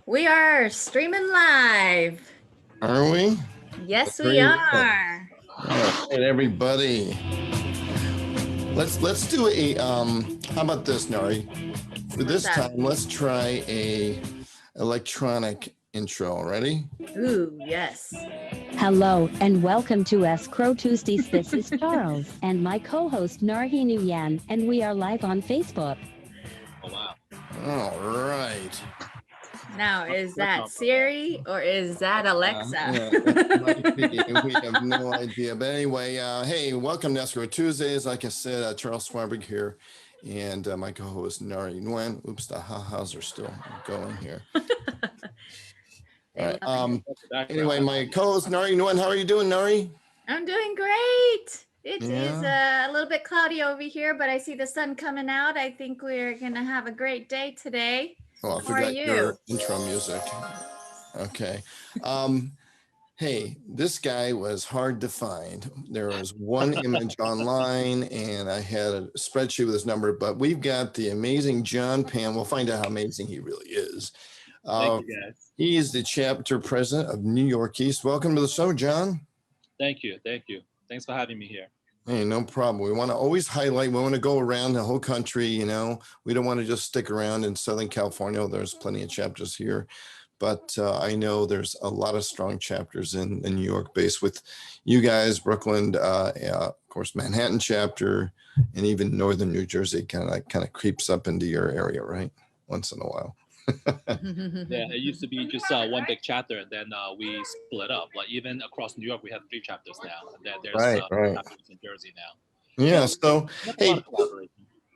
We are streaming live. Are we? Yes, we Very good. are. All right, everybody. Let's do a how about this, Nari? For this that? time, let's try a electronic intro. Ready? Ooh, yes. Hello and welcome to Escrow Tuesdays. This is Charles and my co-host Narhi Nguyen, and we are live on Facebook. Oh, wow. All right. Now, is that Siri or is that Alexa? That might be. We have no idea. But anyway, hey, welcome to Escrow Tuesdays. Like I said, Charles Swarbrick here, and my co-host Nari Nguyen. Oops, the ha-has are still going here. All right. Anyway, my co-host Nari Nguyen, how are you doing, Nari? I'm doing great. It is a little bit cloudy over here, but I see the sun coming out. I think we're going to have a great day today. Oh, I forgot your intro music. Okay. Hey, this guy was hard to find. There was one image online, and I had a spreadsheet with his number, but we've got the amazing John Pan. We'll find out how amazing he really is. Thank you, guys. He is the chapter president of New York East. Welcome to the show, John. Thank you. Thank you. Thanks for having me here. Hey, no problem. We want to always highlight, we want to go around the whole country, you know. We don't want to just stick around in Southern California. There's plenty of chapters here. But I know there's a lot of strong chapters in New York based with you guys, Brooklyn, of course, Manhattan chapter, and even Northern New Jersey kind of creeps up into your area, right? Once in a while. Yeah, it used to be just one big chapter, and then we split up. Like even across New York, we have 3 chapters now. And then there's chapters in Jersey now. Yeah. So hey,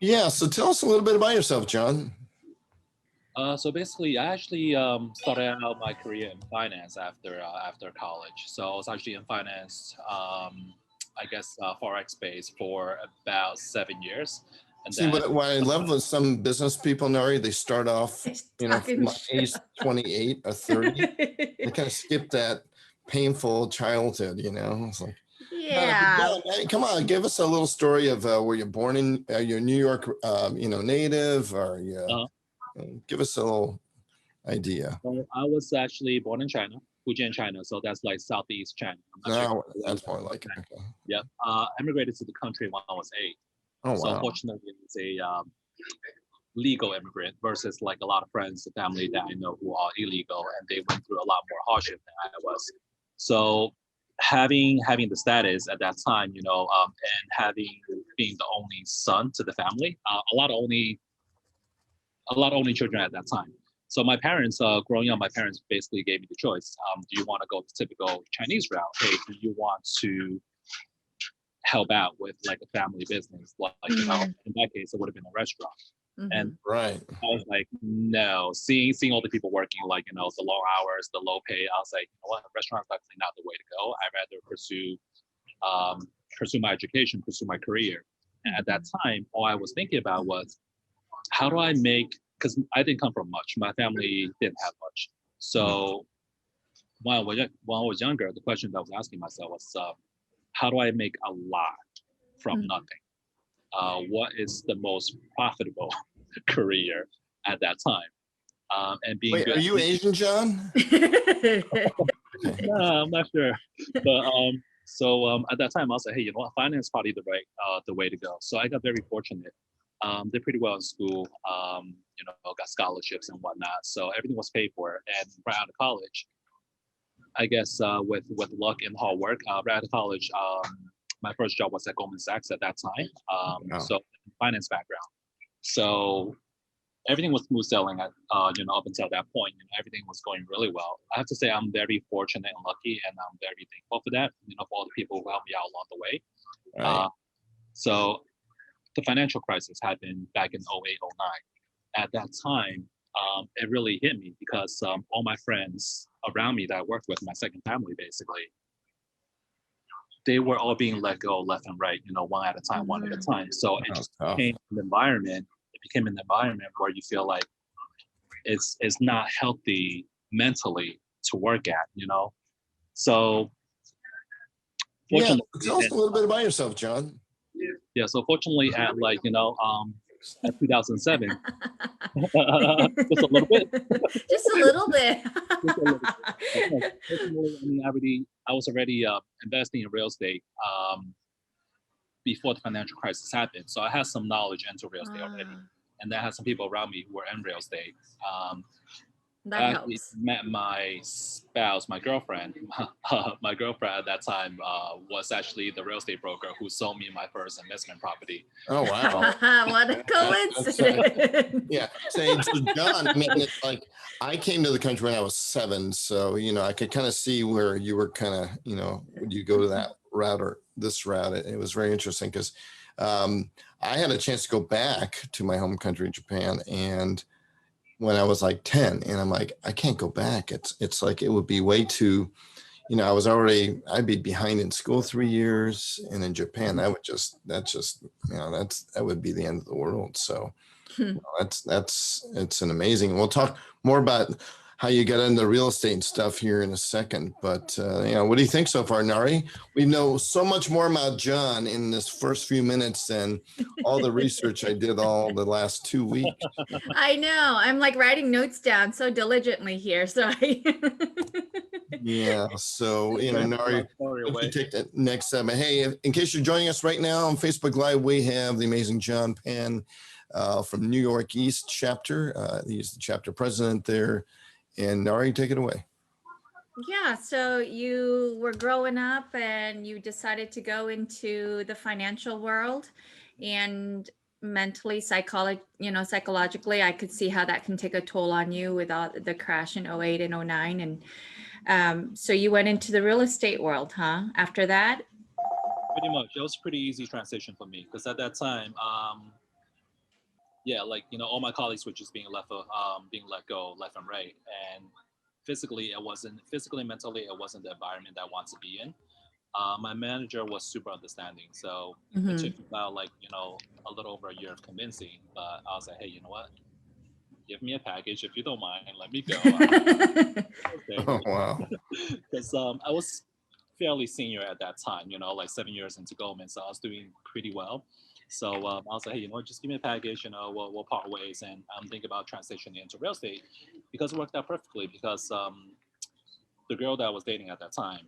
yeah. So tell us a little bit about yourself, John. So basically, I actually started out my career in finance after college. So I was actually in finance, I guess, forex space for about 7 years. And see, what I love with some business people, Nari, they start off, you know, from age 28 or 30. They kind of skip that painful childhood, you know. It's like, yeah. Come on, give us a little story of were you born in? Are you a New York, native, or you? Give us a little idea. So I was actually born in China, Fujian, China. So that's like Southeast China. No, that's more like it. Okay. Yeah. Immigrated to the country when I was 8. Oh, wow. So fortunately, it's a legal immigrant versus like a lot of friends and family that I know who are illegal, and they went through a lot more hardship than I was. So having the status at that time, you know, and being the only son to the family, a lot of only children at that time. So my parents, growing up, my parents basically gave me the choice. Do you want to go the typical Chinese route? Hey, do you want to help out with like a family business? Like, you know, in that case, it would have been a restaurant. And right. I was like, no, seeing all the people working, like, you know, the long hours, the low pay, I was like, you know what, a restaurant's definitely not the way to go. I'd rather pursue my education, pursue my career. And at that time, all I was thinking about was, how do I make, because I didn't come from much. My family didn't have much. So when I was younger, the question that I was asking myself was, how do I make a lot from nothing? What is the most profitable career at that time? And being Wait, are you Asian, John? No, I'm not sure. But so at that time, I was like, hey, you know what? Finance is probably the way to go. So I got very fortunate. Did pretty well in school. You know, got scholarships and whatnot. So everything was paid for. And right out of college, I guess with luck and hard work, right out of college, my first job was at Goldman Sachs at that time. So finance background. So everything was smooth sailing at you know, up until that point. You know, everything was going really well. I have to say I'm very fortunate and lucky, and I'm very thankful for that. You know, for all the people who helped me out along the way. Right. So the financial crisis had been back in 08, 09. At that time, it really hit me because all my friends around me that I worked with, my second family basically, they were all being let go left and right, you know, one at a time. So it just became an environment. It became an environment where you feel like it's not healthy mentally to work at, you know. So fortunately, tell us a little bit about yourself, John. Yeah, so fortunately at like, you know, at 2007. Just a little bit. Just a little bit. Just a little bit. Personally, I mean, I was already investing in real estate before the financial crisis happened. So I had some knowledge into real estate already. And I had some people around me who were in real estate. That I helps. met my spouse, my girlfriend. My girlfriend at that time was actually the real estate broker who sold me my first investment property. Oh, wow. What a coincidence. Yeah. So John, I mean, it's like I came to the country when I was 7. So, you know, I could kind of see where you were kind of, you know, would you go to that route or this route? It was very interesting because I had a chance to go back to my home country, Japan, and when I was like 10, and I'm like, I can't go back. It's like, it would be way too, you know, I'd be behind in school 3 years, and in Japan, that would be the end of the world. So it's an amazing, we'll talk more about how you got into real estate and stuff here in a second. But, you know, what do you think so far, Nari? We know so much more about John in this first few minutes than all the research I did all the last 2 weeks. I know. I'm like writing notes down so diligently here. So Yeah. So, you know, Nari, you can take that next step. Hey, in case you're joining us right now on Facebook Live, we have the amazing John Pan from New York East chapter. He's the chapter president there. And Nari, take it away. yeah, so you were growing up and you decided to go into the financial world, and mentally, psychologically, I could see how that can take a toll on you with all the crash in 08 and 09. And so you went into the real estate world, huh? After that? Pretty much. It was a pretty easy transition for me because at that time, yeah, like, you know, all my colleagues were just being let go left and right. And physically, mentally, it wasn't the environment that I wanted to be in. My manager was super understanding. So it took about like, you know, a little over a year of convincing, but I was like, hey, you know what? Give me a package. If you don't mind, let me go. Oh, wow. Because I was fairly senior at that time, you know, like 7 years into Goldman. So I was doing pretty well. So I was like, hey, you know what, just give me a package, you know, we'll part ways. And I'm thinking about transitioning into real estate because it worked out perfectly because the girl that I was dating at that time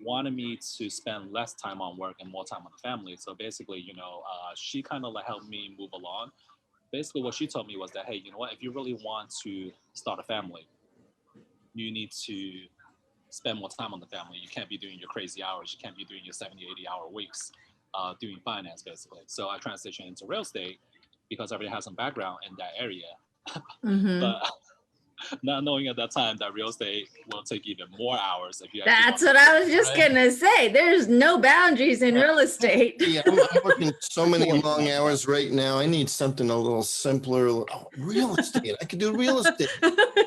wanted me to spend less time on work and more time on the family. So basically, you know, she kind of like helped me move along. Basically what she told me was that, hey, you know what, if you really want to start a family, you need to spend more time on the family. You can't be doing your crazy hours. You can't be doing your 70, 80-hour weeks. Doing finance basically. So I transitioned into real estate because I already had some background in that area. But not knowing at that time that real estate will take even more hours if you actually That's what I was just gonna say. There's no boundaries in real estate. Yeah, I'm working so many long hours right now. I need something a little simpler. Oh, real estate. I could do real estate.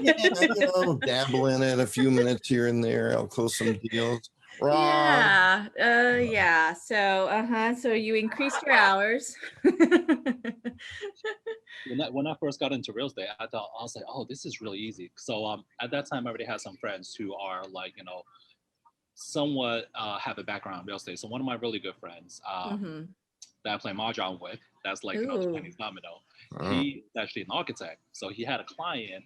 Yeah, you know, dabble in it a few minutes here and there. I'll close some deals. Yeah. Yeah. So you increased your hours. When I first got into real estate, I was like, oh, this is really easy. So at that time, I already had some friends who are like, you know, somewhat have a background in real estate. So one of my really good friends that I play mahjong with, that's like, you know, Chinese domino. He's actually an architect. So he had a client.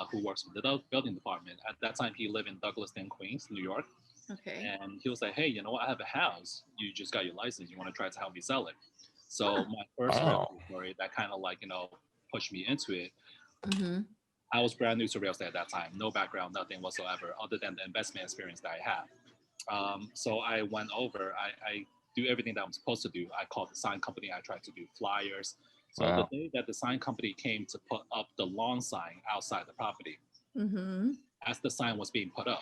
Who works with the building department. At that time, he lived in Douglaston, Queens, New York. Okay. And he was like, hey, you know what? I have a house. You just got your license. You want to try to help me sell it? So my first story that kind of like, you know, pushed me into it. I was brand new to real estate at that time. No background, nothing whatsoever, other than the investment experience that I have. So I went over. I do everything that I'm supposed to do. I called the sign company. I tried to do flyers. So the day that the sign company came to put up the lawn sign outside the property, as the sign was being put up,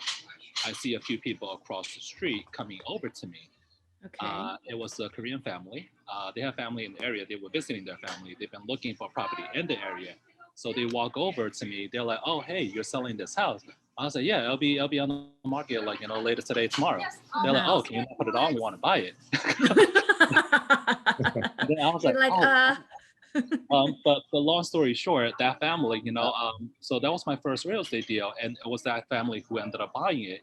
I see a few people across the street coming over to me. Okay. It was a Korean family. They have family in the area. They were visiting their family. They've been looking for property in the area. So they walk over to me. They're like, oh, hey, you're selling this house. I was like, yeah, it'll be on the market like, you know, later today, tomorrow. They're like, oh, can you not put it on? We want to buy it. And then I was like, But long story short, that family, so that was my first real estate deal, and it was that family who ended up buying it.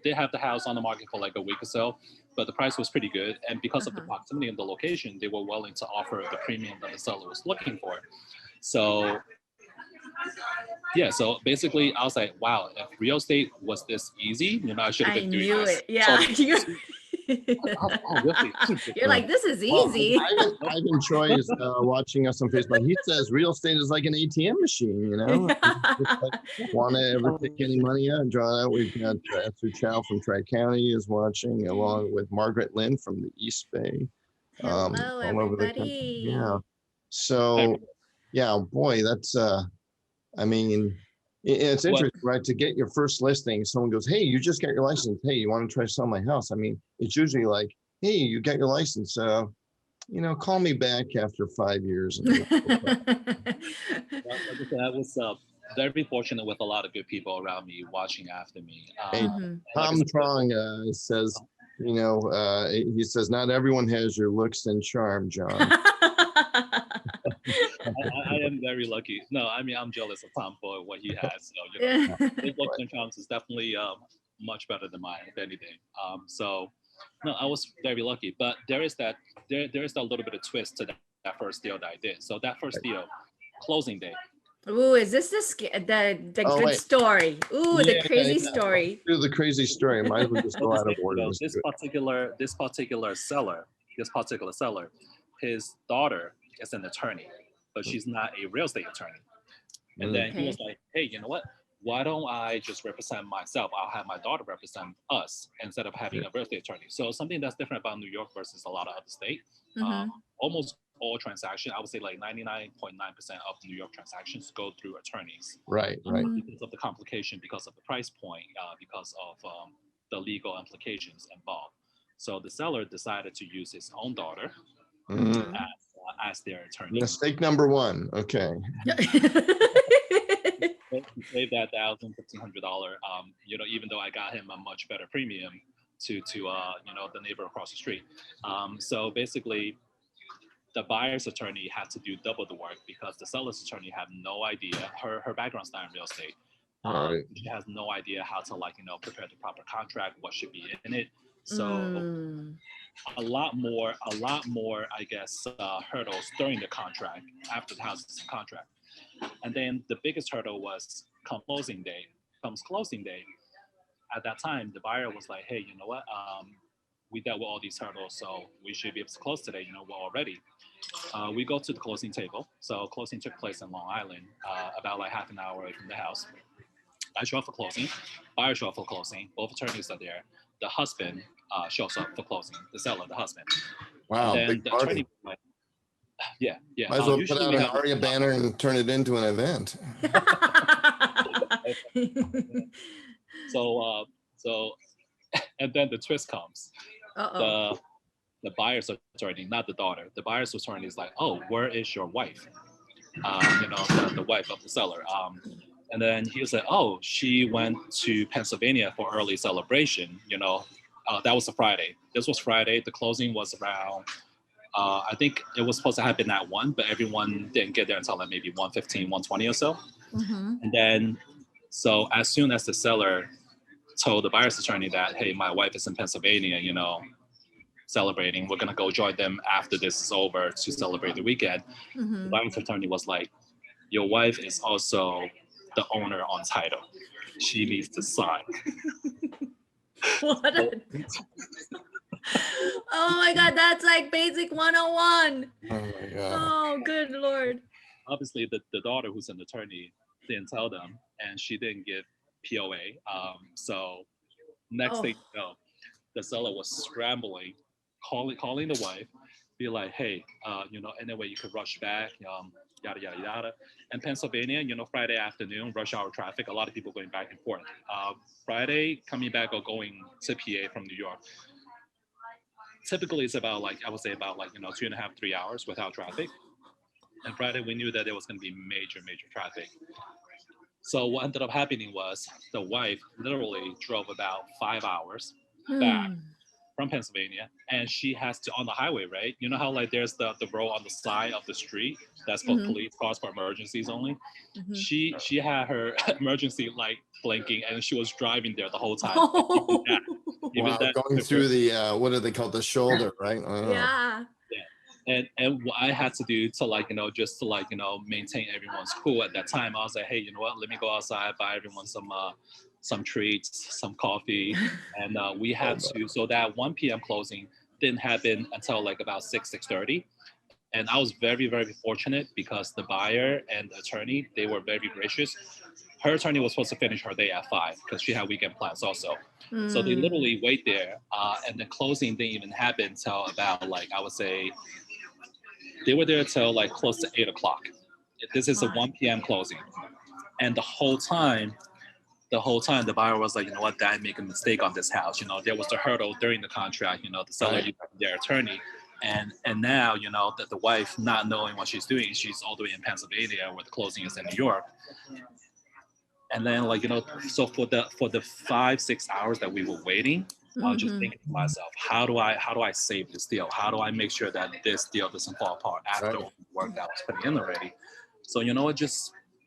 They had the house on the market for like a week or so, but the price was pretty good, and because of the proximity and the location, they were willing to offer the premium that the seller was looking for. So yeah, so basically, I was like, wow, if real estate was this easy, I should have I been doing knew this. it. Yeah. Really? You're like, this is Well, easy. Ivan Troy is watching us on Facebook. He says real estate is like an ATM machine, Want to ever take any money out and draw it out? We've got Esther Chow from Tri-County is watching, along with Margaret Lynn from the East Bay. Hello, all over the country. everybody. Yeah. So, yeah, boy, that's, I mean, it's interesting, right? To get your first listing, someone goes, hey, you just got your license. Hey, you want to try to sell my house? I mean, it's usually like, hey, you got your license. Call me back after 5 years. I was very fortunate with a lot of good people around me watching after me. Hey, Tom Trong says, he says, not everyone has your looks and charm, John. I am very lucky. No, I mean, I'm jealous of Tom for what he has. His looks and charms is definitely much better than mine, if anything. So, no, I was very lucky. But there is that little bit of twist to that first deal that I did. So that first deal, closing day. Ooh, is this the good story? Ooh, the crazy story. Do the crazy story. Might as well just go out of order. This particular seller, his daughter is an attorney, but she's not a real estate attorney. And then he was like, hey, you know what? Why don't I just represent myself? I'll have my daughter represent us instead of having a real estate attorney. So something that's different about New York versus a lot of other states. Almost all transactions, I would say like 99.9% of New York transactions go through attorneys. Right. Because of the complication, because of the price point, because of the legal implications involved. So the seller decided to use his own daughter as their attorney. Mistake number one. Okay. Save that $1,500. Even though I got him a much better premium to the neighbor across the street. So basically, the buyer's attorney had to do double the work because the seller's attorney had no idea. Her background's not in real estate. She has no idea how to prepare the proper contract, what should be in it. So a lot more, I guess, hurdles during the contract, after the house is in contract. And then the biggest hurdle was closing day. At that time, the buyer was like, hey, you know what? We dealt with all these hurdles, so we should be able to close today. We're all ready. We go to the closing table. So closing took place in Long Island, about like half an hour away from the house. I show up for closing. Buyer show up for closing. Both attorneys are there. The husband shows up for closing. The seller, the husband. Wow, and then big the party. attorney, yeah. Might as well put out an AREAA banner and turn it into an event. So, and then the twist comes. The buyer's attorney, not the daughter. The buyer's attorney is like, oh, where is your wife? The wife of the seller. And then he was like, oh, she went to Pennsylvania for early celebration. That was a Friday. This was Friday. The closing was around, I think it was supposed to happen at 1, but everyone didn't get there until like maybe 1:15, 1:20 or so. And then, so as soon as the seller told the buyer's attorney that, hey, my wife is in Pennsylvania, celebrating, we're gonna go join them after this is over to celebrate the weekend. The buyer's attorney was like, your wife is also the owner on title. She needs to sign. What a... Oh my God, that's like basic 101. Oh my God. Oh, good Lord. Obviously, the daughter, who's an attorney, didn't tell them, and she didn't give POA. So next thing you know, the seller was scrambling, calling the wife, be like, hey, anyway, you could rush back, yada, yada, yada. And Pennsylvania, Friday afternoon, rush hour traffic, a lot of people going back and forth. Friday, coming back or going to PA from New York, typically it's about like, I would say about like, 2.5, 3 hours without traffic. And Friday, we knew that there was going to be major traffic. So what ended up happening was the wife literally drove about 5 hours back from Pennsylvania, and she has to on the highway, right? You know how like there's the road on the side of the street that's for police cars for emergencies only. She had her emergency light blinking, and she was driving there the whole time. Wow, going through the what do they call it? The shoulder, right? Yeah. And what I had to do to like, just to like, maintain everyone's cool at that time, I was like, hey, you know what? Let me go outside, buy everyone some treats, some coffee. And we had to, so that 1 p.m. closing didn't happen until like about 6:30. And I was very, very fortunate because the buyer and the attorney, they were very gracious. Her attorney was supposed to finish her day at 5 because she had weekend plans also. So they literally wait there, and the closing didn't even happen until about like, I would say, they were there till like close to 8 o'clock. This is a 1 p.m. closing. And the whole time, the buyer was like, you know what, Dad made a mistake on this house. There was a hurdle during the contract, the seller used their attorney. And now, that the wife, not knowing what she's doing, she's all the way in Pennsylvania where the closing is in New York. And then like, so for the 5-6 hours that we were waiting, I was just thinking to myself, how do I save this deal? How do I make sure that this deal doesn't fall apart after all the work that I was putting in already? So,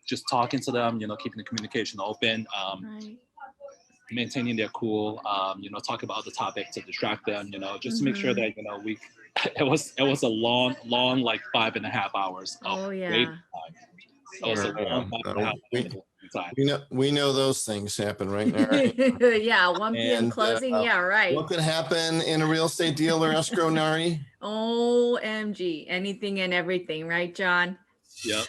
just talking to them, keeping the communication open, maintaining their cool, talk about the topic to distract them, just to make sure that, it was a long, like 5.5 hours of waiting time. It was a long 5.5 hours time. We know those things happen, right? Nari? Yeah, 1 p.m. closing. Yeah, right. What could happen in a real estate deal or escrow, Nari? OMG, anything and everything, right, John? Yep,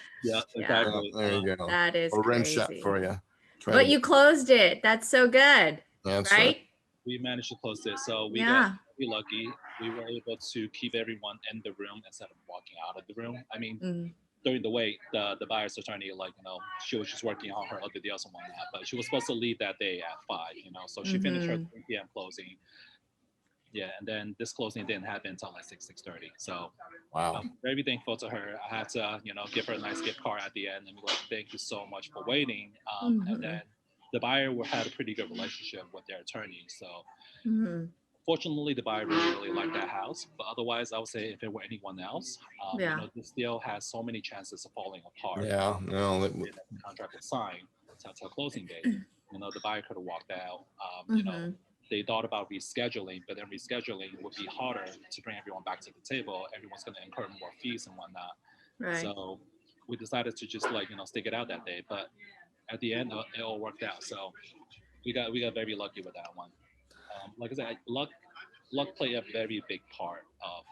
exactly. There you go. That is a rim crazy. shot for you. But you closed it. That's so good. That's right? We managed to close it. So we got really lucky. We were able to keep everyone in the room instead of walking out of the room. I mean, during the wait, the buyer's attorney, like, she was just working on her other deals and whatnot, but she was supposed to leave that day at 5, so she finished her 3 p.m. closing. Yeah, and then this closing didn't happen until like 6:30. So I'm very thankful to her. I had to, give her a nice gift card at the end and be like, thank you so much for waiting. And then the buyer had a pretty good relationship with their attorney. So fortunately, the buyer really liked that house. But otherwise, I would say if it were anyone else, this deal has so many chances of falling apart. Yeah, no. The contract was signed until closing date. The buyer could have walked out. They thought about rescheduling, but then rescheduling would be harder to bring everyone back to the table. Everyone's going to incur more fees and whatnot. Right. So we decided to just stick it out that day. But at the end, it all worked out. So we got very lucky with that one. Like I said, luck played a very big part of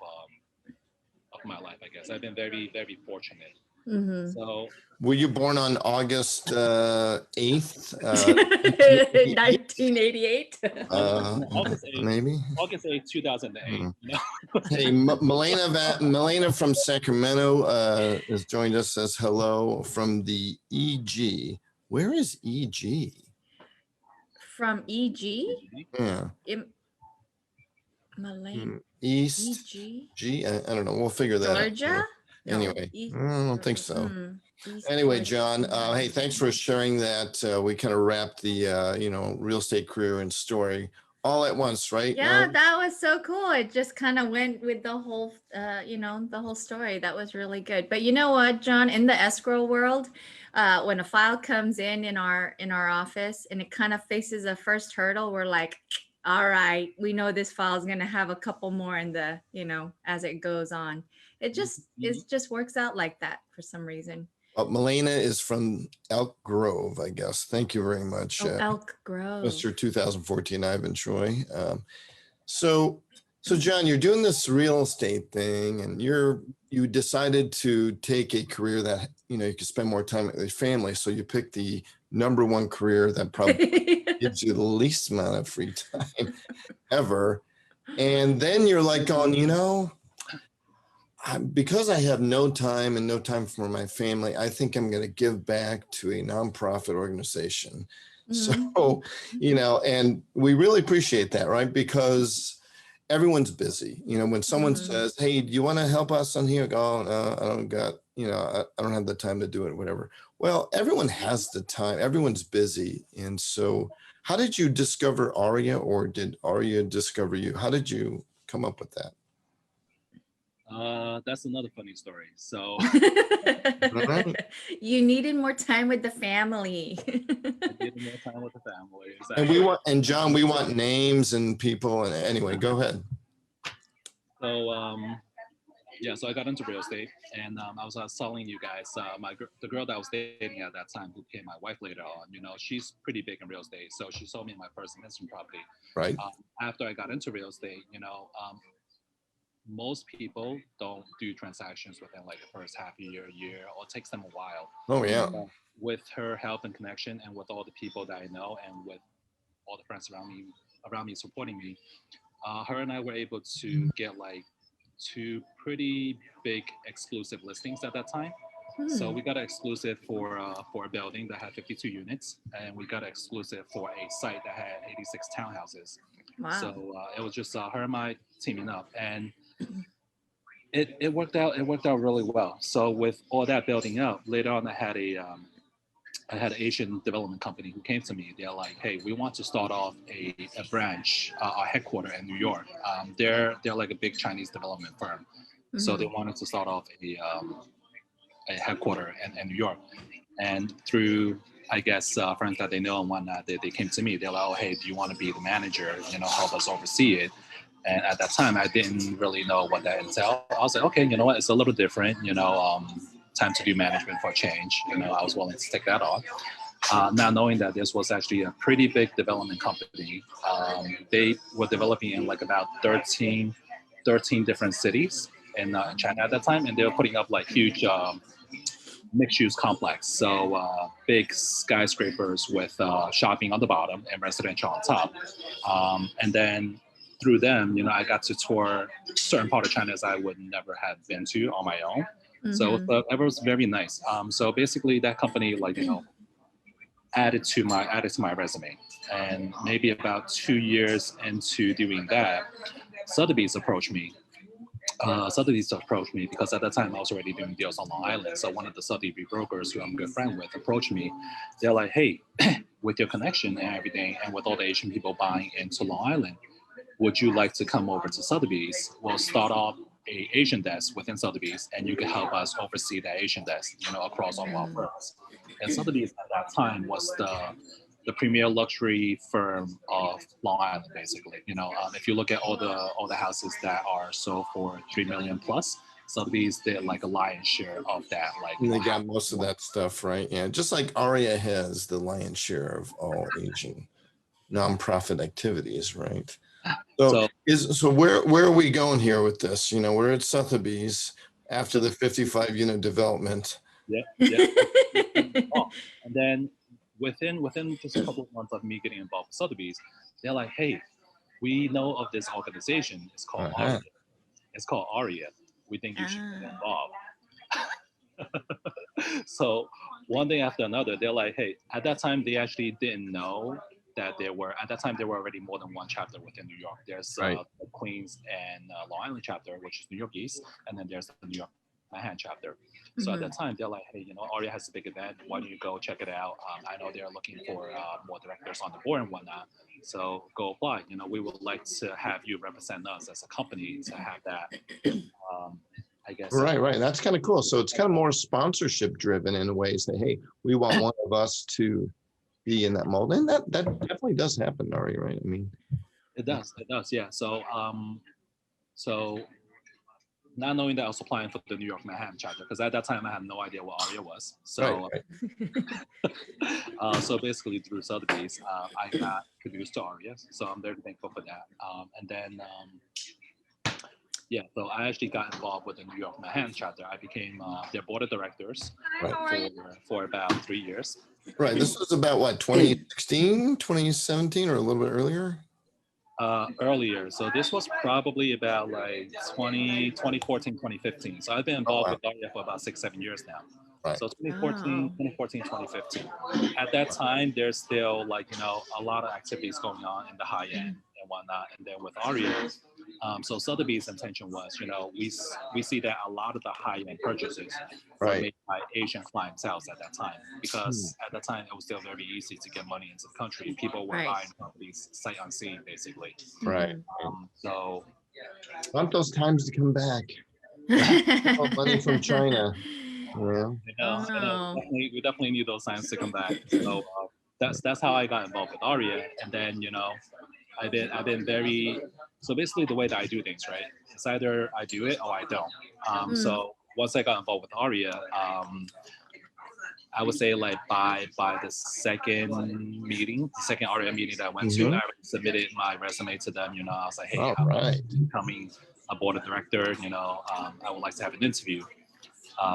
my life, I guess. I've been very, very fortunate. So, were you born on August 8th? 1988? August 8th, maybe? August 8th, 2008. Hey, Melena from Sacramento has joined us, says hello from the EG. Where is EG? From EG? Yeah. Malay. East. EG? G? I don't know. We'll figure that out. Georgia? Anyway, I don't think so. East Anyway, Coast. John, hey, thanks for sharing that. We kind of wrapped the, real estate career and story all at once, right? Yeah, that was so cool. It just kind of went with the whole, the whole story. That was really good. But you know what, John, in the escrow world, when a file comes in our office and it kind of faces a first hurdle, we're like, all right, we know this file is going to have a couple more in the, as it goes on. It just works out like that for some reason. Melena is from Elk Grove, I guess. Thank you very much. Elk Grove. Mr. 2014 Ivan Troy. So John, you're doing this real estate thing and you decided to take a career that, you could spend more time with your family. So you picked the number one career that probably gives you the least amount of free time ever. And then you're like going, because I have no time and no time for my family, I think I'm going to give back to a nonprofit organization. So, and we really appreciate that, right? Because everyone's busy. When someone says, hey, do you want to help us on here? I go, oh, no, I don't got, I don't have the time to do it, whatever. Well, everyone has the time. Everyone's busy. And so How did you discover AREAA, or did AREAA discover you? How did you come up with that? That's another funny story. So You needed more time with the family. I needed more time with the family. And Exactly. and John, we want names and people. And anyway, go ahead. So yeah, so I got into real estate, and I was telling you guys, the girl that I was dating at that time, who became my wife later on, you know, she's pretty big in real estate. So she sold me my first investment property. Right. After I got into real estate, you know, most people don't do transactions within like the first half a year, or it takes them a while. Oh, yeah. With her help and connection, and with all the people that I know, and with all the friends around me supporting me, her and I were able to get like 2 pretty big exclusive listings at that time. So we got an exclusive for a building that had 52 units, and we got an exclusive for a site that had 86 townhouses. Wow. So it was just her and I teaming up, and it worked out. It worked out really well. So with all that building up, later on, I had an Asian development company who came to me. They're like, "Hey, we want to start off a branch, a headquarter in New York. They're like a big Chinese development firm, so they wanted to start off a headquarter in New York." And through, I guess, friends that they know and whatnot, they came to me. They're like, "Oh, hey, do you want to be the manager? You know, help us oversee it." And at that time, I didn't really know what that entailed. I was like, "Okay, you know what? It's a little different. You know, time to do management for a change." You know, I was willing to take that on. Not knowing that this was actually a pretty big development company. They were developing in like about 13 different cities in China at that time, and they were putting up like huge mixed-use complex. So big skyscrapers with shopping on the bottom and residential on top. And then through them, you know, I got to tour certain part of China as I would never have been to on my own. So it was very nice. So basically, that company, like, you know, added to my resume. And maybe about 2 years into doing that, Sotheby's approached me. Sotheby's approached me because at that time I was already doing deals on Long Island. So one of the Sotheby's brokers who I'm a good friend with approached me. They're like, "Hey, with your connection and everything, and with all the Asian people buying into Long Island, would you like to come over to Sotheby's? We'll start off a Asian desk within Sotheby's, and you can help us oversee that Asian desk, you know, across all our firms." And Sotheby's at that time was the premier luxury firm of Long Island, basically. You know, if you look at all the houses that are sold for $3 million plus, Sotheby's did like a lion's share of that. Like, And they got most of that stuff, right? Yeah, just like AREAA has the lion's share of all Asian nonprofit activities, right? So where are we going here with this? You know, we're at Sotheby's after the 55 unit development. Yeah. And then within just a couple of months of me getting involved with Sotheby's, they're like, "Hey, we know of this organization. It's called AREAA. It's called AREAA. We think you should get involved." So one thing after another, they're like, "Hey," at that time they actually didn't know that there were already more than one chapter within New York. There's the Queens and Long Island chapter, which is New York East, and then there's the New York Manhattan chapter. So at that time, they're like, "Hey, you know, AREAA has a big event. Why don't you go check it out? I know they're looking for more directors on the board and whatnot. So go apply. You know, we would like to have you represent us as a company to have that." I guess. Right. That's kind of cool. So it's kind of more sponsorship driven in a way. Say, "Hey, we want one of us to be in that mold," and that definitely does happen, Ari. Right? I mean, it does. Yeah. So not knowing that I was applying for the New York Manhattan chapter, because at that time I had no idea what AREAA was. So, so basically through Sotheby's, I got introduced to AREAA. So I'm very thankful for that. And then, so I actually got involved with the New York Manhattan chapter. I became their board of directors for about 3 years. Right. This was about what, 2016, 2017, or a little bit earlier? Earlier. So this was probably about like 2014, 2015. So I've been involved with AREAA for about 6-7 years now. Right. So 2014, 2015. At that time, there's still like, you know, a lot of activities going on in the high end and whatnot. And then with AREAA, So Sotheby's intention was, we see that a lot of the high-end purchases were Right. made by Asian clientele at that time, because at that time it was still very easy to get money into the country. People were Right. buying properties sight unseen, basically. Right. So Want those times to come back. Oh, money from China. Yeah. Oh, no. we definitely need those signs to come back. So that's how I got involved with AREAA, and then I've been very, so basically the way that I do things, right? It's either I do it or I don't. So once I got involved with AREAA, I would say like by the second AREAA meeting that I went to, I submitted my resume to them. I was like, hey, I'm becoming a board of director. I would like to have an interview.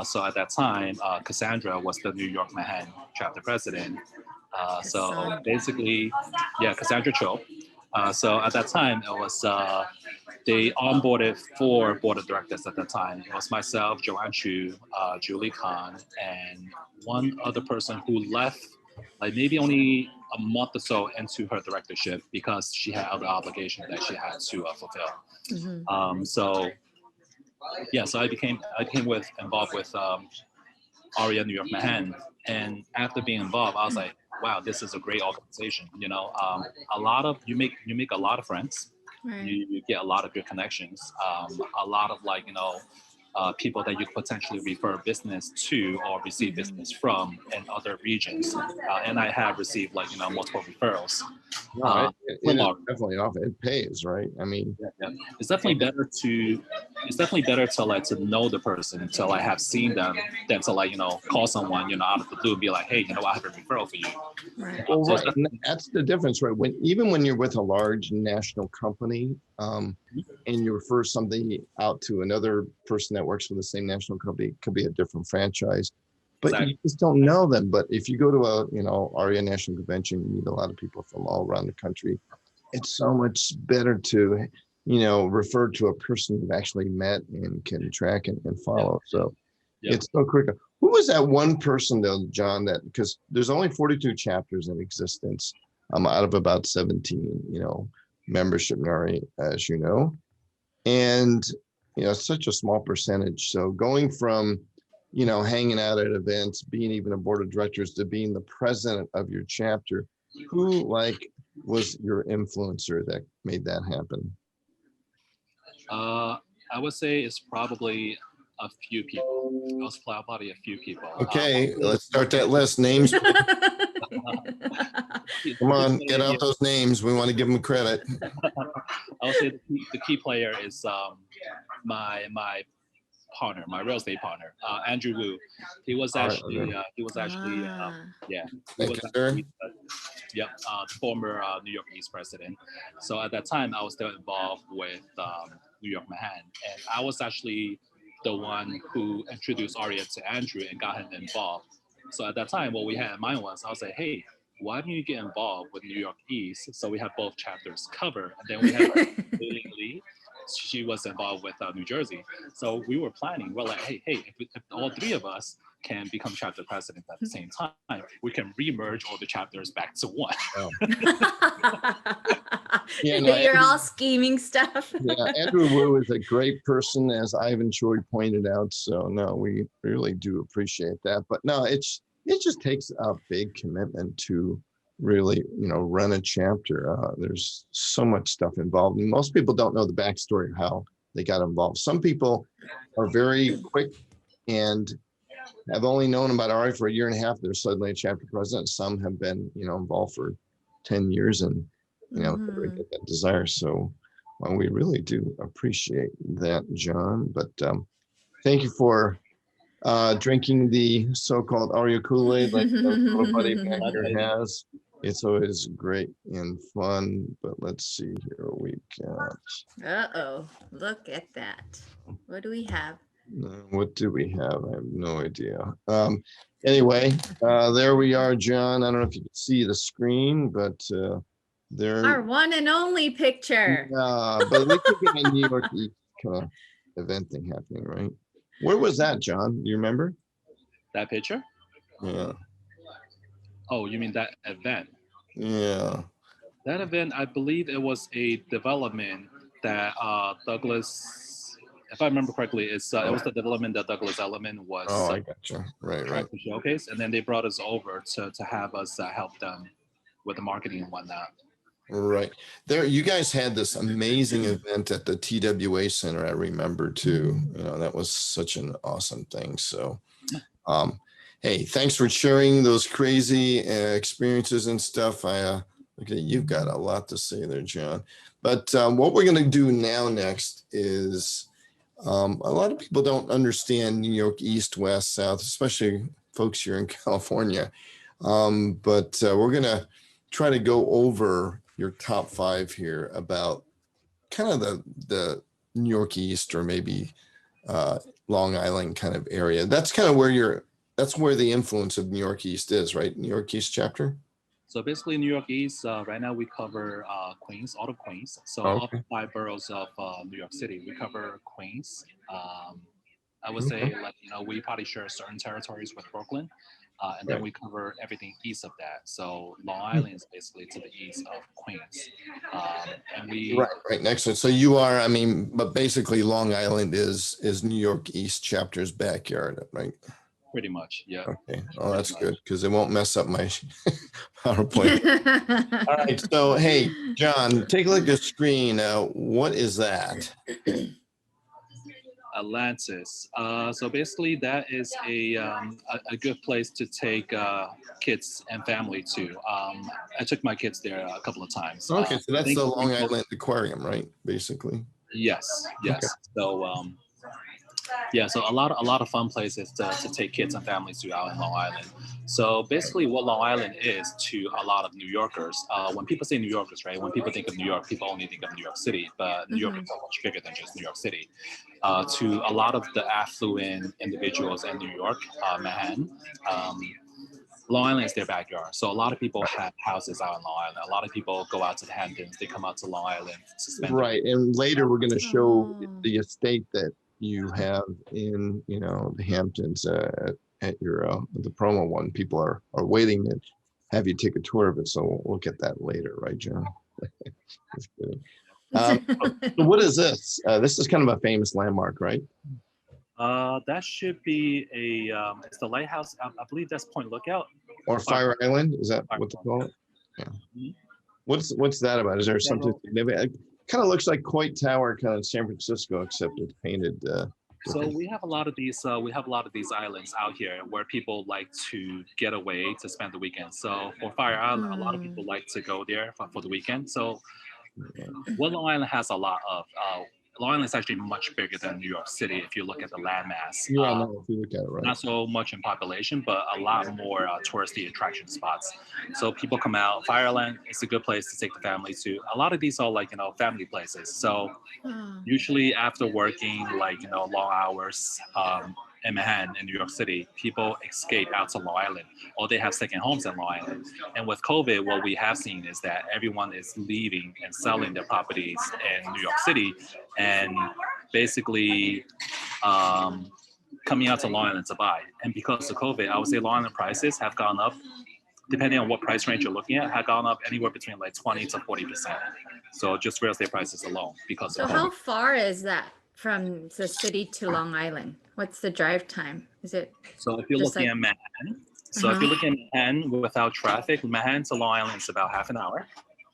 So at that time, Cassandra was the New York Manhattan chapter president. So basically, Cassandra Cho. So at that time, it was they onboarded 4 board of directors at that time. It was myself, Joanne Chu, Julie Kahn, and one other person who left like maybe only a month or so into her directorship because she had other obligations that she had to fulfill. So I became involved with AREAA New York Manhattan, and after being involved, I was like, wow, this is a great organization. You make a lot of friends. Right. You get a lot of good connections. A lot of people that you could potentially refer business to or receive business from in other regions. And I have received multiple referrals. It is definitely off. It pays, right? I mean, it's definitely better to know the person until I have seen them than to call someone out of the blue and be like, hey, I have a referral for you. Right. Well, right. And that's the difference, right? Even when you're with a large national company, and you refer something out to another person that works for the same national company, it could be a different franchise, but you just don't know them. But if you go to a AREAA National Convention, you meet a lot of people from all around the country. It's so much better to refer to a person you've actually met and can track and follow. So it's so quick. Who was that one person though, John, that, because there's only 42 chapters in existence out of about 17, membership in AREAA, as you know, and such a small percentage. So going from hanging out at events, being even a board of directors, to being the president of your chapter, who was your influencer that made that happen? I would say it's probably a few people. It was probably a few people. Okay, let's start that list. Names. Come on, get out those names. We want to give them credit. I would say the key player is my partner, my real estate partner, Andrew Wu. He was actually former New York East president. So at that time, I was still involved with New York Manhattan, and I was actually the one who introduced AREAA to Andrew and got him involved. So at that time, what we had in mind was, I was like, hey, why don't you get involved with New York East so we have both chapters covered? And then we had Lee. She was involved with New Jersey. So we were planning. We're like, hey, if all 3 of us can become chapter presidents at the same time, we can remerge all the chapters back to one. Oh. You're all scheming stuff. Andrew Wu is a great person, as Ivan Choi pointed out. So no, we really do appreciate that. But no, it just takes a big commitment to really, run a chapter. There's so much stuff involved. And most people don't know the backstory of how they got involved. Some people are very quick and have only known about AREAA for a year and a half. They're suddenly a chapter president. Some have been, involved for 10 years and, get that desire. So we really do appreciate that, John. But thank you for drinking the so-called AREAA Kool-Aid like little buddy back here has. It's always great and fun, but let's see here. We got. Uh-oh, look at that. What do we have? What do we have? I have no idea. Anyway, there we are, John. I don't know if you can see the screen, but there. Our one and only picture. But we could get a New York kind of event thing happening, right? Where was that, John? Do you remember? That picture? Yeah. Oh, you mean that event? Yeah. That event, I believe it was a development that Douglas, if I remember correctly, it was the development that Douglas Elliman was Oh, I gotcha. Right, trying right. to showcase, and then they brought us over to have us help them with the marketing and whatnot. Right. There, you guys had this amazing event at the TWA Center, I remember too. You know, that was such an awesome thing. So, hey, thanks for sharing those crazy experiences and stuff. Okay, you've got a lot to say there, John. But what we're going to do now next is a lot of people don't understand New York East, West, South, especially folks here in California. But we're going to try to go over your top 5 here about kind of the New York East or maybe Long Island kind of area. That's kind of where that's where the influence of New York East is, right? New York East chapter. So basically, New York East, right now we cover Queens, all of Queens. So all 5 boroughs of New York City, we cover Queens. I would say, like, we probably share certain territories with Brooklyn, and then we cover everything east of that. So Long Island is basically to the east of Queens, and we right next to it. So you are, I mean, but basically Long Island is New York East chapter's backyard, right? Pretty much, yeah. Okay. Oh, that's good because it won't mess up my PowerPoint. All right. So, hey, John, take a look at the screen. What is that? Atlantis. So basically, that is a good place to take kids and family to. I took my kids there a couple of times. Okay, so that's the Long Island Aquarium, right? Basically. Yes. Okay. So yeah, so a lot of fun places to take kids and families to out in Long Island. So basically what Long Island is to a lot of New Yorkers, when people say New Yorkers, right, when people think of New York, people only think of New York City, but New York is so much bigger than just New York City. To a lot of the affluent individuals in New York, Manhattan, Long Island is their backyard. So a lot of people have houses out in Long Island. A lot of people go out to the Hamptons. They come out to Long Island to spend. Right, and later we're going to show the estate that you have in, the Hamptons at your the promo one. People are waiting to have you take a tour of it, so we'll get that later, right, John? Just kidding. So what is this? This is kind of a famous landmark, right? That should be it's the lighthouse. I believe that's Point Lookout. Or Fire Island, is that what they call it? Yeah. What's that about? Is there something significant? It kind of looks like Coit Tower, kind of San Francisco, except it's painted. So we have a lot of these. We have a lot of these islands out here where people like to get away to spend the weekend. So for Fire Island, a lot of people like to go there for the weekend. So what Long Island has a lot of. Long Island is actually much bigger than New York City if you look at the landmass. Yeah, no, if you look at it, right. Not so much in population, but a lot more touristy attraction spots. So people come out. Fire Island is a good place to take the family to. A lot of these are like, family places. So usually after working long hours in Manhattan in New York City, people escape out to Long Island, or they have second homes in Long Island. And with COVID, what we have seen is that everyone is leaving and selling their properties in New York City, and basically coming out to Long Island to buy. And because of COVID, I would say Long Island prices have gone up, depending on what price range you're looking at, have gone up anywhere between like 20 to 40%. So just real estate prices alone because of COVID. So how far is that from the city to Long Island? What's the drive time? Is it? So if you're looking at Manhattan, if you're looking at Manhattan without traffic, Manhattan to Long Island is about half an hour.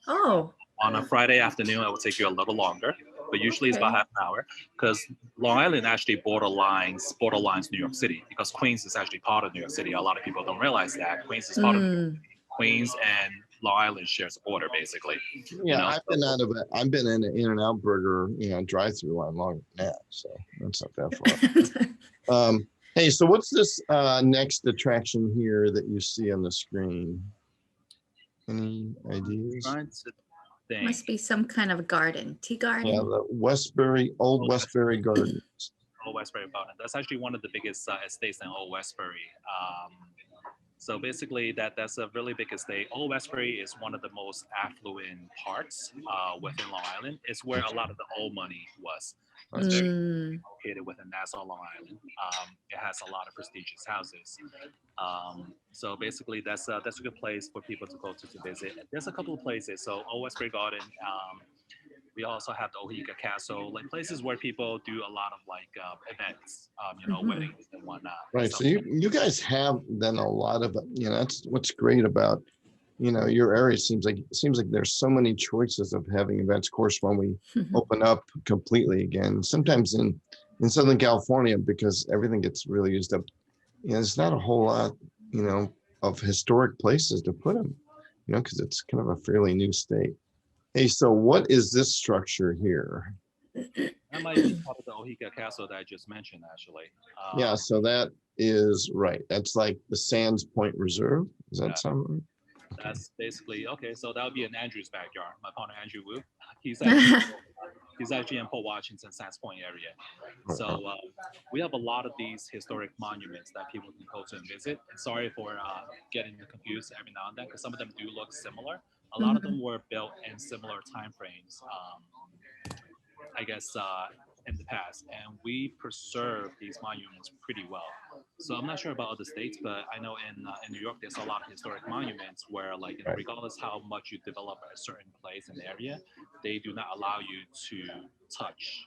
Oh. On a Friday afternoon, it will take you a little longer, but usually it's about half an hour, because Long Island actually borderlines New York City, because Queens is actually part of New York City. A lot of people don't realize that Queens is part of New York City. Queens and Long Island shares a border, basically. Yeah, I've been in an In-N-Out Burger, drive-through line longer than that, so that's not that far. Hey, so what's this next attraction here that you see on the screen? Any ideas? Must be some kind of garden, tea garden. Yeah, the Old Westbury Gardens. Old Westbury Garden. That's actually one of the biggest estates in Old Westbury. So basically, that's a really big estate. Old Westbury is one of the most affluent parts within Long Island. It's where a lot of the old money was. It's very located within Nassau, Long Island. It has a lot of prestigious houses. So basically, that's a good place for people to go to visit. There's a couple of places. So Old Westbury Garden, We also have the Ohika Castle, like places where people do a lot of like events, weddings and whatnot. Right. So you guys have then a lot of, that's what's great about, your area. Seems like there's so many choices of having events. Of course, when we open up completely again, sometimes in Southern California, because everything gets really used up, there's not a whole lot, of historic places to put them, because it's kind of a fairly new state. Hey, so what is this structure here? That might be part of the Ohika Castle that I just mentioned, actually. Yeah, so that is right. That's like the Sands Point Reserve. Does that sound right? Okay. That's basically, okay, so that would be in Andrew's backyard. My partner, Andrew Wu, he's actually in Port Washington, Sands Point area. So we have a lot of these historic monuments that people can go to and visit. And sorry for getting confused every now and then, because some of them do look similar. A lot of them were built in similar time frames, I guess, in the past, and we preserve these monuments pretty well. So I'm not sure about other states, but I know in New York, there's a lot of historic monuments where, like, regardless how much you develop a certain place and area, they do not allow you to touch,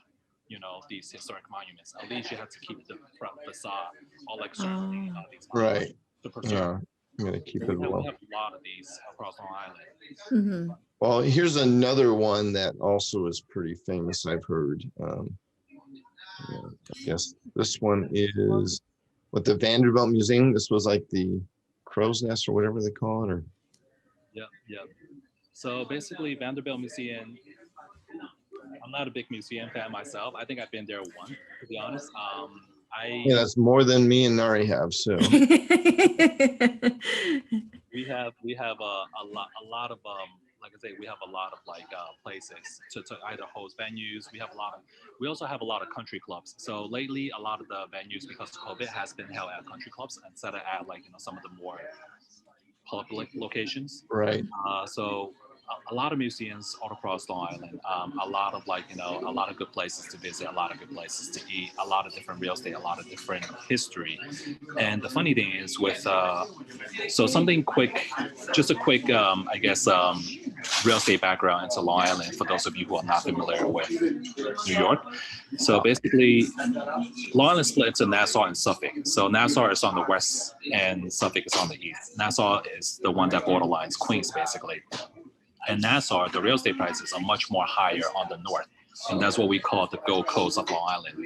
these historic monuments. At least you have to keep the front facade or like certain these monuments to preserve. Yeah, I'm gonna keep it low. We have a lot of these across Long Island. Well, here's another one that also is pretty famous, I've heard. I guess this one is what, the Vanderbilt Museum. This was like the crow's nest or whatever they call it, or yeah. So basically, Vanderbilt Museum, I'm not a big museum fan myself. I think I've been there once, to be honest. Yeah, that's more than me and Nari have. So we have a lot of like I say, we have a lot of like places to either host venues. We also have a lot of country clubs. So lately, a lot of the venues, because of COVID, has been held at country clubs instead of at like some of the more public locations. Right. So a lot of museums all across Long Island, a lot of like, a lot of good places to visit, a lot of good places to eat, a lot of different real estate, a lot of different history. And the funny thing is with, so something quick, just a quick, I guess, real estate background into Long Island for those of you who are not familiar with New York. So basically, Long Island split into Nassau and Suffolk. So Nassau is on the west and Suffolk is on the east. Nassau is the one that borderlines Queens, basically. And Nassau, the real estate prices are much more higher on the north. And that's what we call the Gold Coast of Long Island.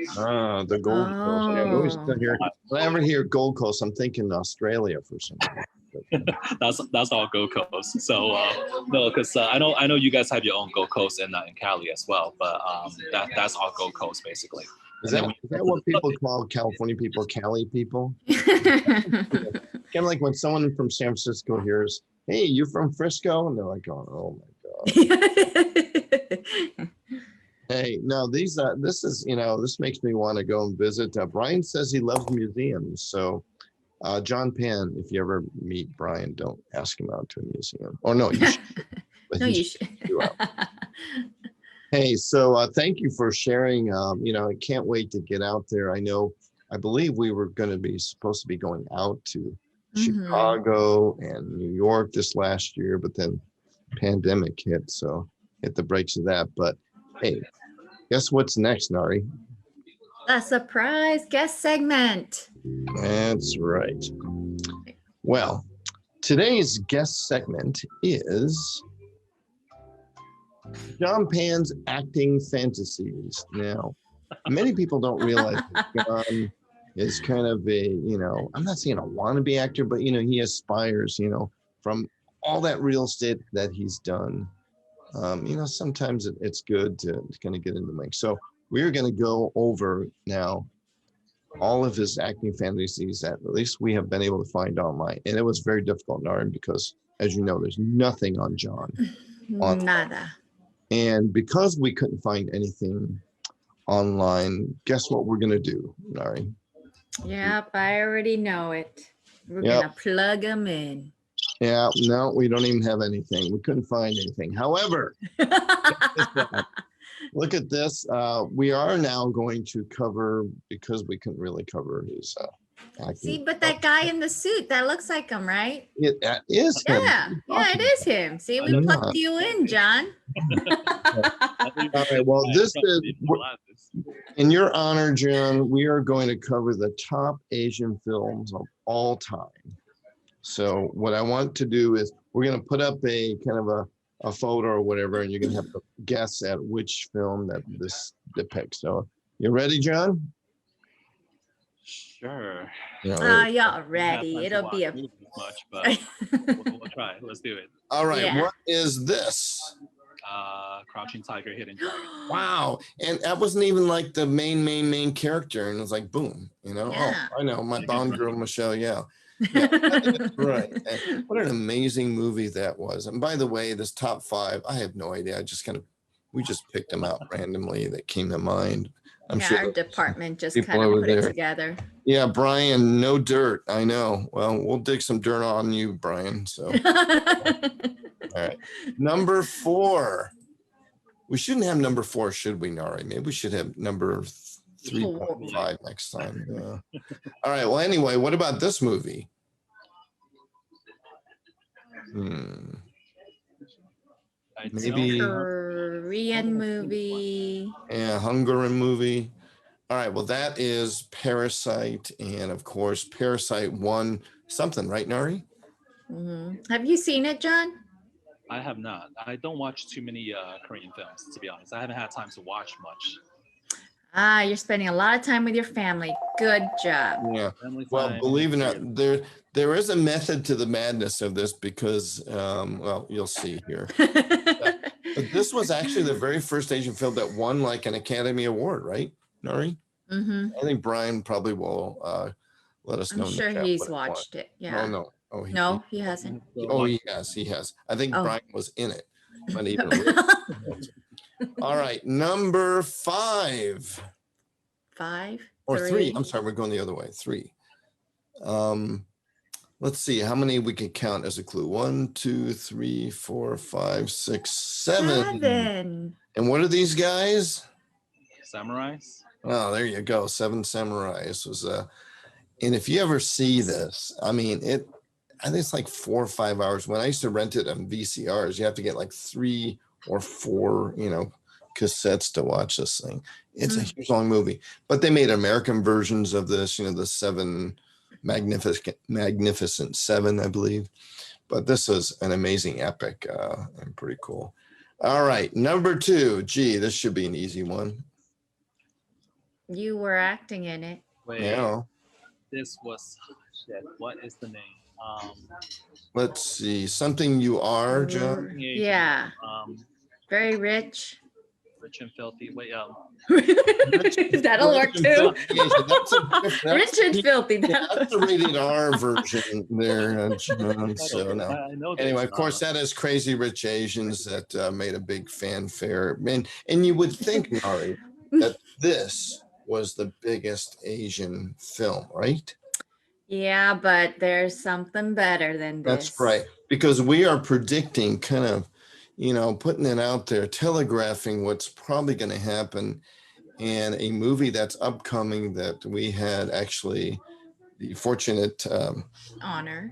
The Gold Coast. Yeah, I always hear, whenever I hear Gold Coast, I'm thinking Australia for some reason. That's all Gold Coast. So no, because I know you guys have your own Gold Coast in Cali as well, but that's all Gold Coast basically. Is that what people call California people, Cali people? Kind of like when someone from San Francisco hears, "Hey, you from Frisco?" And they're like, "Oh my God." Hey, no, this is, this makes me want to go and visit. Brian says he loves museums. So John Penn, if you ever meet Brian, don't ask him out to a museum. Or no, you should. No, you should. Hey, so thank you for sharing. I can't wait to get out there. I believe we were supposed to be going out to Chicago and New York this last year, but then pandemic hit, so hit the brakes of that. But hey, guess what's next, Nari? A surprise guest segment. That's right. Well, today's guest segment is John Pann's acting fantasies. Now, many people don't realize that John is kind of I'm not saying a wannabe actor, but, he aspires, from all that real estate that he's done. Sometimes it's good to kind of get into the mix. So we're going to go over now all of his acting fantasies that at least we have been able to find online. And it was very difficult, Naren, because as you know, there's nothing on John. Nada. And because we couldn't find anything online, guess what we're going to do, Nari? Yep, I already know it. We're gonna plug them in. Yeah, no, we don't even have anything. We couldn't find anything. However, look at this. We are now going to cover, because we couldn't really cover his See, but that guy in the suit, that looks like him, right? That is him. Yeah, yeah, it is him. See, we plugged you in, John. All right, well, this is, in your honor, John, we are going to cover the top Asian films of all time. So what I want to do is we're going to put up a kind of a photo or whatever, and you're going to have to guess at which film that this depicts. So you ready, John? Sure. Yeah, ready. It'll be a much, but we'll try. Let's do it. All right. Yeah. What is this? Crouching Tiger, Hidden Dragon. Wow. And that wasn't even like the main character. And it was like, boom, you know, Yeah. oh, I know my Bond girl, Michelle. Yeah. Yeah, right. And what an amazing movie that was. And by the way, this top 5, I have no idea. We just picked them out randomly that came to mind. I'm yeah, sure our department just people kind of over put it there. together. Yeah, Brian, no dirt. I know. Well, we'll dig some dirt on you, Brian. So, all right. Number 4. We shouldn't have number 4, should we, Nari? Maybe we should have number 3.5 next time. Yeah. All right. Well, anyway, what about this movie? Maybe Korean movie. Yeah, Hungarian movie. All right. Well, that is Parasite, and of course, Parasite won something, right, Nari? Have you seen it, John? I have not. I don't watch too many Korean films, to be honest. I haven't had time to watch much. You're spending a lot of time with your family. Good job. Yeah. Family Well, time. believe it or not, there is a method to the madness of this because, well, you'll see here. But this was actually the very first Asian film that won like an Academy Award, right, Nari? Mm-hmm. I think Brian probably will let us know. I'm in the sure chat he's what it watched it. Yeah. Oh, no. Oh, No, he hasn't. He has. I think Oh. Brian was in it. But even all right, number 5. 5 Or 3. I'm sorry, we're going the other way. 3. Let's see how many we can count as a clue. 1, 2, 3, 4, 5, 6, 7. 7. And what are these guys? Samurais. Oh, there you go. 7 Samurais was and if you ever see this, I mean, I think it's like 4 or 5 hours. When I used to rent it on VCRs, you have to get like 3 or 4, cassettes to watch this thing. It's a huge long movie, but they made American versions of this, the 7 magnificent 7, I believe. But this is an amazing epic and pretty cool. All right, number 2. Gee, this should be an easy one. You were acting in it. Wait, Yeah. this was shit. What is the name? Let's see. Something You Are, John. Yeah. Very rich. Rich and Filthy. Wait, That'll work too. Rich and filthy. That's a rated R version there, John. So no. I know this. Anyway, of course, that is Crazy Rich Asians that made a big fanfare. And you would think, Nari, that this was the biggest Asian film, right? Yeah, but there's something better than this. That's right. Because we are predicting kind of, putting it out there, telegraphing what's probably going to happen. And a movie that's upcoming that we had actually the fortunate honor.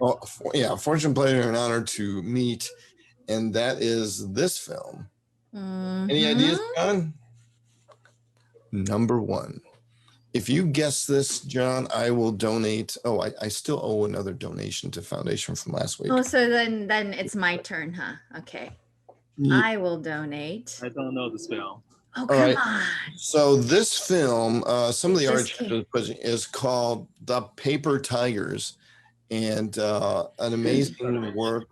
Fortunate pleasure and honor to meet. And that is this film. Any ideas, John? Number 1. If you guess this, John, I will donate. Oh, I still owe another donation to Foundation from last week. Oh, so then it's my turn, huh? Okay. Yeah. I will donate. I don't know this film. Oh, come on. So this film, some of the art Just is called The Paper Tigers, and an amazing work.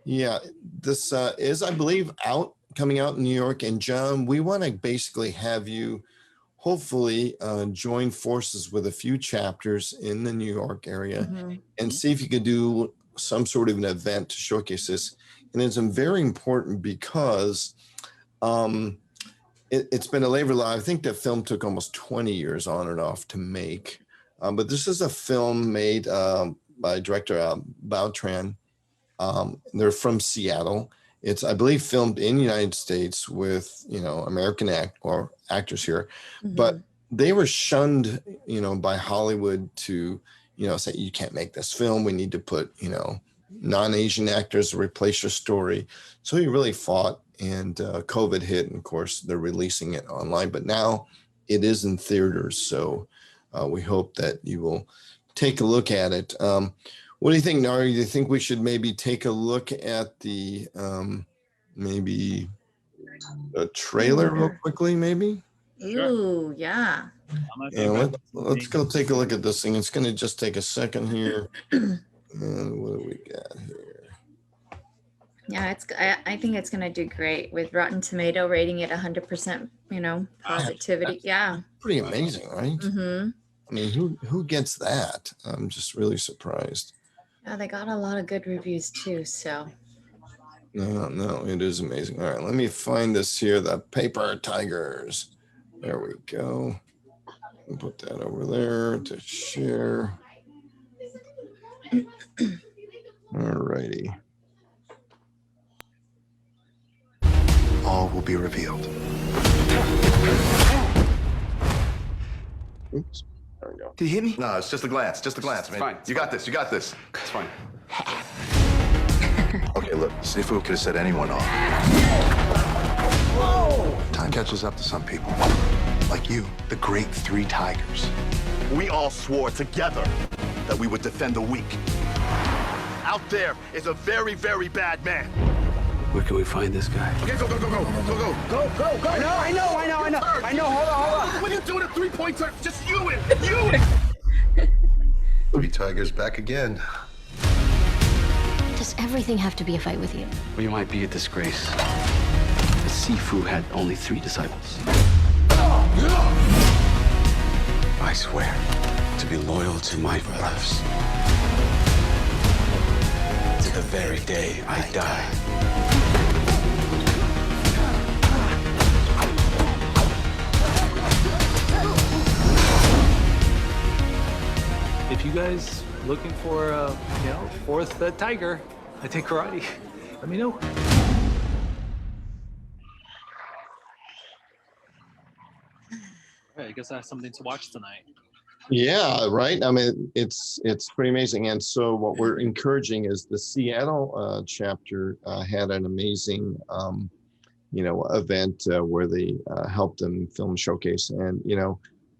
Yeah, this is, I believe, coming out in New York. And John, we want to basically have you hopefully join forces with a few chapters in the New York area and see if you could do some sort of an event to showcase this. And it's very important because it's been a labor of love. I think that film took almost 20 years on and off to make. But this is a film made by director Bao Tran. They're from Seattle. It's, I believe, filmed in the United States with, American actors here. But they were shunned, by Hollywood to, say you can't make this film. We need to put, non-Asian actors to replace your story. So he really fought, and COVID hit, and of course they're releasing it online, but now it is in theaters. So we hope that you will take a look at it. What do you think, Nari? Do you think we should maybe take a look at the maybe a trailer real quickly, maybe? Sure. Ooh, yeah. Yeah, let's go take a look at this thing. It's going to just take a second here. And what do we got here? Yeah, I think it's gonna do great with Rotten Tomato rating it 100%, positivity. Yeah. Pretty amazing, right? Mm-hmm. I mean, who gets that? I'm just really surprised. Yeah, they got a lot of good reviews too, so. No, it is amazing. All right, let me find this here, the Paper Tigers. There we go. I'll put that over there to share. All righty. All will be revealed. Oops. There we go. Did you hit me? No, it's just a glance. Just a glance, man. Fine. You got this. You got this. It's fine. Okay, look. Sifu could have set anyone off. Whoa! Time catches up to some people. Like you, the great three tigers. We all swore together that we would defend the weak. Out there is a very, very bad man. Where can we find this guy? Okay, go. Go. I know. Hold on. What are you doing a three-pointer? Just you and Three tigers back again. Does everything have to be a fight with you? We might be a disgrace. But Sifu had only 3 disciples. I swear to be loyal to my brothers. To the very day I die. If you guys looking for fourth tiger, I take karate. Let me know. All right, I guess I have something to watch tonight. Yeah, right. I mean, it's pretty amazing. And so what we're encouraging is the Seattle chapter had an amazing, event where they helped them film showcase. And,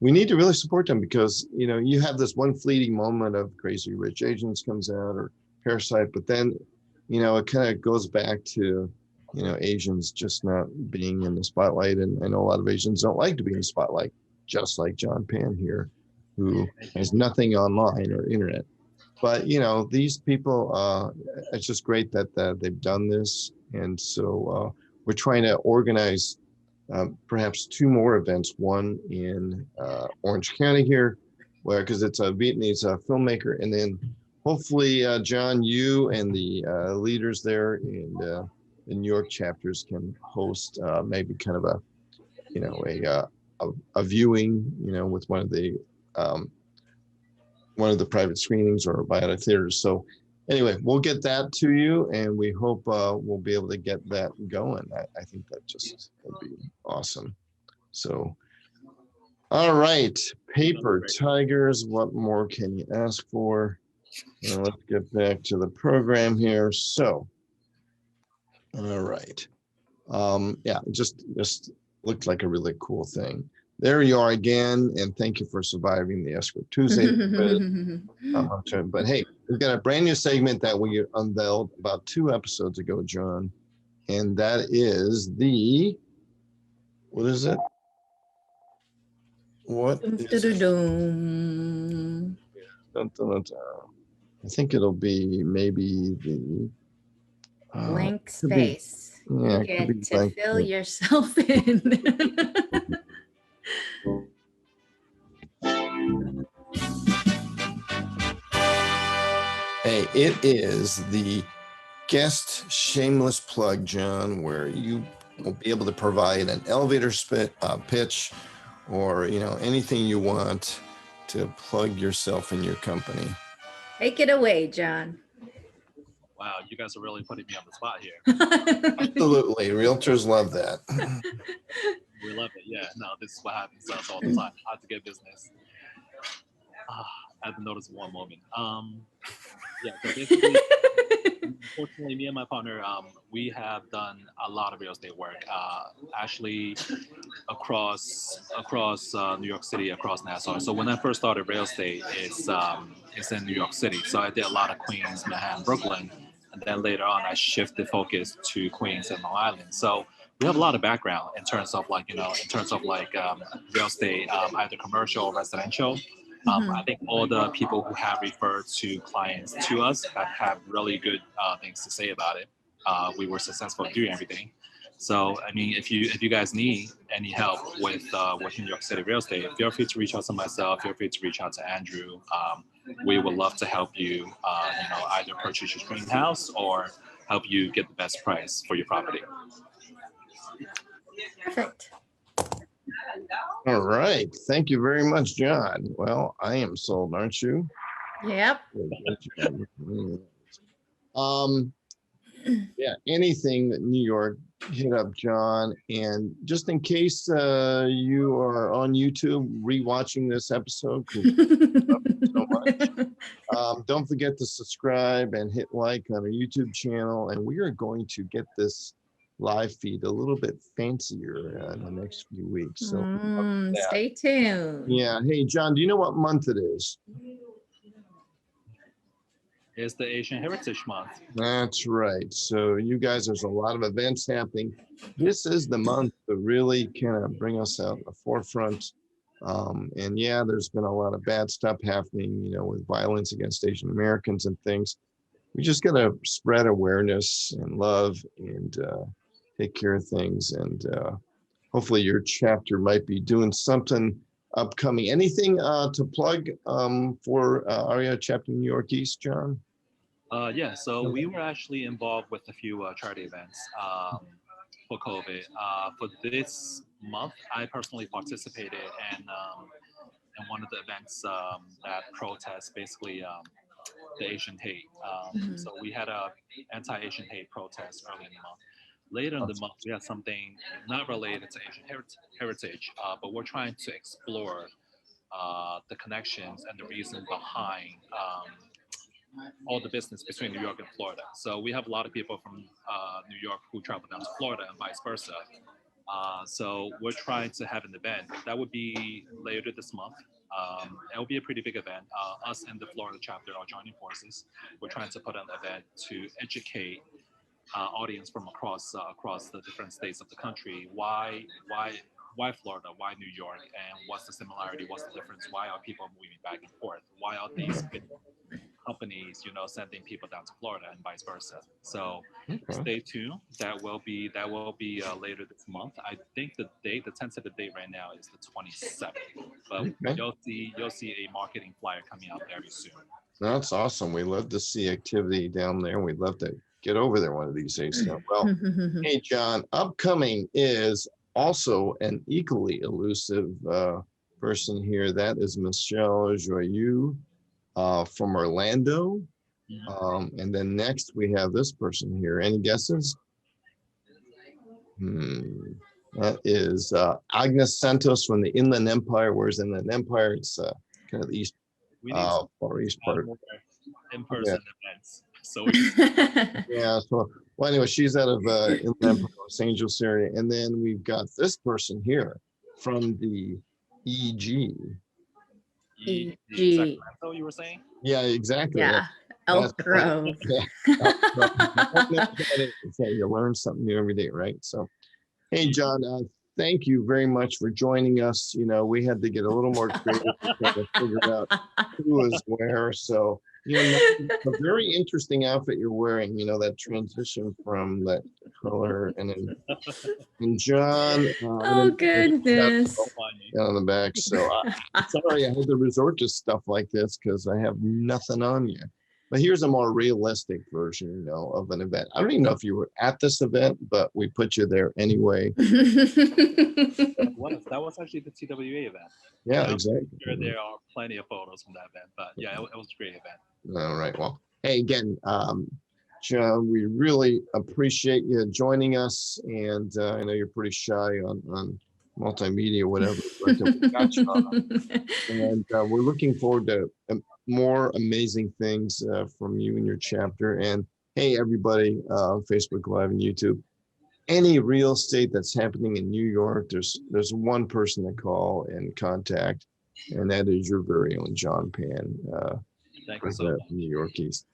we need to really support them because, you have this one fleeting moment of Crazy Rich Asians comes out or Parasite, but then, it kind of goes back to, Asians just not being in the spotlight. And I know a lot of Asians don't like to be in the spotlight, just like John Pan here, who has nothing online or internet. But, these people, it's just great that they've done this. And so we're trying to organize perhaps 2 more events, one in Orange County here, because it's a Vietnamese filmmaker. And then hopefully, John, you and the leaders there in the New York chapters can host maybe kind of a viewing, with one of the private screenings or by other theaters. So anyway, we'll get that to you, and we hope we'll be able to get that going. I think that just would be awesome. So, all right, Paper Tigers, what more can you ask for? Let's get back to the program here. So, all right. Yeah, just looked like a really cool thing. There you are again, and thank you for surviving the Escrow Tuesday. But hey, we've got a brand new segment that we unveiled about 2 episodes ago, John, and that is what is it? What is it? Dun-dun-dun-dun. Dun, dun, dun, dun. I think it'll be maybe the Blank could be- space. yeah, You it could be get to blank fill space. yourself in. Hey, it is the guest shameless plug, John, where you will be able to provide an elevator pitch or anything you want to plug yourself and your company. Take it away, John. Wow, you guys are really putting me on the spot here. Absolutely, realtors love that. We love it. Yeah, no, this is what happens to us all the time. How to get business. I had to notice one moment. Yeah, so basically, unfortunately, me and my partner, we have done a lot of real estate work. Actually, across New York City, across Nassau. So when I first started real estate, it's in New York City. So I did a lot of Queens, Manhattan, Brooklyn, and then later on I shifted focus to Queens and Long Island. So we have a lot of background in terms of real estate, either commercial or residential. I think all the people who have referred to clients to us have really good things to say about it. We were successful doing everything. So, I mean, if you guys need any help with New York City real estate, feel free to reach out to myself. Feel free to reach out to Andrew. We would love to help you, either purchase your dream house or help you get the best price for your property. Perfect. All right. Thank you very much, John. Well, I am sold, aren't you? Yep. Yeah, anything that New York, hit up John. And just in case you are on YouTube rewatching this episode, 'cause so much, don't forget to subscribe and hit like on our YouTube channel. And we are going to get this live feed a little bit fancier in the next few weeks. So stay tuned. yeah. Hey, John, do you know what month it is? It's the Asian Heritage Month. That's right. So you guys, there's a lot of events happening. This is the month to really kind of bring us out in the forefront. And yeah, there's been a lot of bad stuff happening, with violence against Asian Americans and things. We just got to spread awareness and love and take care of things. And hopefully your chapter might be doing something upcoming. Anything to plug for AREAA Chapter New York East, John? Yeah, so we were actually involved with a few charity events for COVID. For this month, I personally participated in one of the events that protests basically the Asian hate. So we had a anti-Asian hate protest early in the month. Later in the month, we had something not related to Asian heritage, but we're trying to explore the connections and the reason behind all the business between New York and Florida. So we have a lot of people from New York who travel down to Florida and vice versa. So we're trying to have an event that would be later this month. It will be a pretty big event. Us and the Florida chapter are joining forces. We're trying to put on an event to educate audience from across the different states of the country. Why Florida? Why New York? And what's the similarity? What's the difference? Why are people moving back and forth? Why are these big companies, sending people down to Florida and vice versa? So stay tuned. That will be later this month. I think the tentative date right now is the 27th. But you'll see a marketing flyer coming out very soon. That's awesome. We love to see activity down there. We'd love to get over there one of these days. Well, hey, John, upcoming is also an equally elusive person here. That is Michelle Joyeux from Orlando. And then next we have this person here. Any guesses? That is Agnes Santos from the Inland Empire. Where's Inland Empire? It's kind of the east, far east part. In-person events. So yeah. So well, anyway, she's out of Inland Empire, Los Angeles area, and then we've got this person here from the EG. EG. So you were saying? Yeah, exactly. Yeah. Elk Grove. You learn something new every day, right? So, hey, John, thank you very much for joining us. We had to get a little more creative to figure out who was where. So, a very interesting outfit you're wearing, that transition from that color and John. Oh, goodness. Down the back. So sorry I had to resort to stuff like this because I have nothing on you. But here's a more realistic version, of an event. I don't even know if you were at this event, but we put you there anyway. That was actually the TWA event. Yeah, exactly. I'm sure there are plenty of photos from that event, but yeah, it was a great event. All right. Well, hey, again, John, we really appreciate you joining us. And I know you're pretty shy on multimedia, whatever. But we got you on. And we're looking forward to more amazing things from you and your chapter. And hey, everybody, Facebook Live and YouTube, any real estate that's happening in New York, there's one person to call and contact, and that is your very own John Pan, Thank you so much. New York East.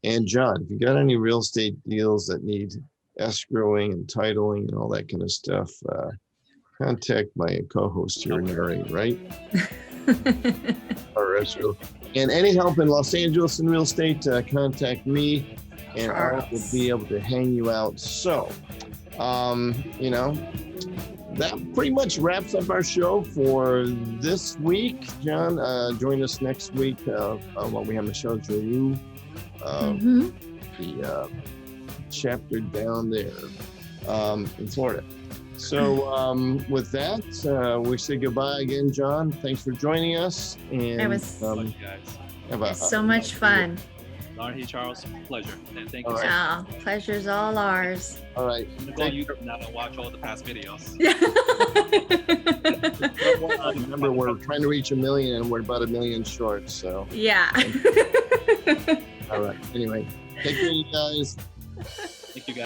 And John, if you got any real estate deals that need escrowing and titling and all that kind of stuff, contact my co-host here, Nari, right? Our escrow. And any help in Los Angeles in real estate, contact me, and I will be able to hang you out. So, you know, that pretty much wraps up our show for this week. John, join us next week while we have Michelle Giroux, the chapter down there in Florida. So with that, we say goodbye again, John. Thanks for joining us. And It was so much fun. Narhi, Charles, pleasure. And thank you. Oh, pleasure's all ours. All right. I'm gonna go on YouTube now and watch all the past videos. Remember, we're trying to reach 1 million and we're about 1 million short. So, Yeah. all right. Anyway, take care, you guys. Thank you, guys.